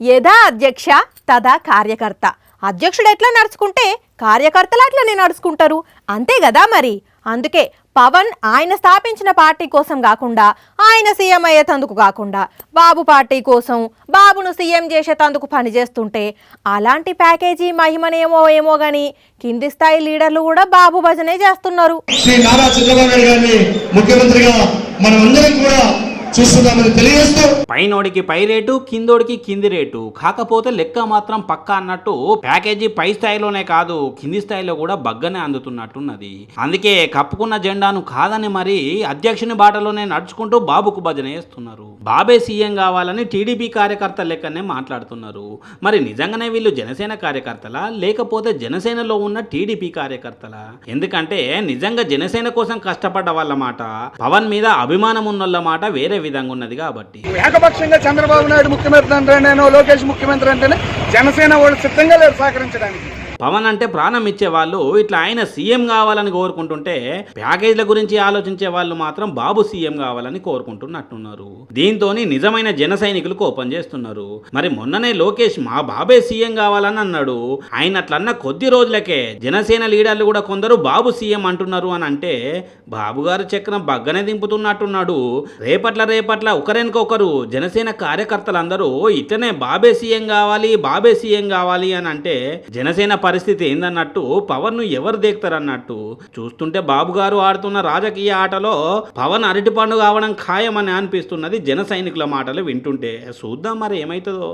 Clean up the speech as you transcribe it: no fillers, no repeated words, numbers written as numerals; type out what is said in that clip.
యథా అధ్యక్ష తదా కార్యకర్త. అధ్యక్షుడు ఎట్లా నడుచుకుంటే కార్యకర్తలు అట్లనే నడుచుకుంటారు, అంతే కదా మరి. అందుకే పవన్ ఆయన స్థాపించిన పార్టీ కోసం కాకుండా, ఆయన సీఎం అయ్యేతందుకు కాకుండా, బాబు పార్టీ కోసం బాబును సీఎం చేసేతందుకు పనిచేస్తుంటే అలాంటి ప్యాకేజీ మహిమనేమో ఏమో గాని కింది స్థాయి లీడర్లు కూడా బాబు భజనే చేస్తున్నారు. శ్రీ నారా చంద్రబాబు నాయుడు గారిని ముఖ్యమంత్రిగా మనమందరం కూడా చూస్తున్నామని తెలియజేస్తూ, పైనోడికి పై రేటు, కిందోడికి కింది రేటు, కాకపోతే లెక్క మాత్రం పక్కా అన్నట్టు ప్యాకేజీ పై స్థాయిలోనే కాదు కింది స్థాయిలో కూడా బగ్గనే అందుతున్నట్టున్నది. అందుకే కప్పుకున్న జెండాను కాదని మరి అధ్యక్షుని బాటలోనే నడుచుకుంటూ బాబుకు భజన చేస్తున్నారు. బాబే సీఎం కావాలని టీడీపీ కార్యకర్తల లెక్కనే మాట్లాడుతున్నారు. మరి నిజంగానే వీళ్ళు జనసేన కార్యకర్తలా లేకపోతే జనసేనలో ఉన్న టీడీపీ కార్యకర్తలా? ఎందుకంటే నిజంగా జనసేన కోసం కష్టపడ్డ వాళ్ళ మాట, పవన్ మీద అభిమానం ఉన్నోళ్ళ మాట వేరే విధంగా ఉన్నది. కాబట్టి ఏకపక్షంగా చంద్రబాబు నాయుడు ముఖ్యమంత్రి అంటేనే, లోకేష్ ముఖ్యమంత్రి అంటేనే జనసేన వాళ్ళు సిద్ధంగా లేరు సహకరించడానికి. పవన్ అంటే ప్రాణం ఇచ్చే వాళ్ళు ఇట్లా ఆయన సీఎం కావాలని కోరుకుంటుంటే, ప్యాకేజీల గురించి ఆలోచించే వాళ్ళు మాత్రం బాబు సీఎం కావాలని కోరుకుంటున్నట్టున్నారు. దీంతో నిజమైన జన సైనికులు కోపం చేస్తున్నారు. మరి మొన్ననే లోకేష్ మా బాబే సీఎం కావాలని అన్నాడు. ఆయన అట్లన్న కొద్ది రోజులకే జనసేన లీడర్లు కూడా కొందరు బాబు సీఎం అంటున్నారు అని అంటే, బాబు గారు చక్రం బగ్గనే దింపుతున్నట్టున్నాడు. రేపట్ల ఒకరికొకరు జనసేన కార్యకర్తలందరూ ఇట్లనే బాబే సీఎం కావాలి, బాబే సీఎం కావాలి అని అంటే జనసేన పరిస్థితి ఏందన్నట్టు పవన్ ను ఎవరు దేక్తారన్నట్టు. చూస్తుంటే బాబు గారు ఆడుతున్న రాజకీయ ఆటలో పవన్ అరటిపండు కావడం ఖాయమని అనిపిస్తున్నది జన సైనికుల మాటలు వింటుంటే. చూద్దాం మరి ఏమవుతుందో.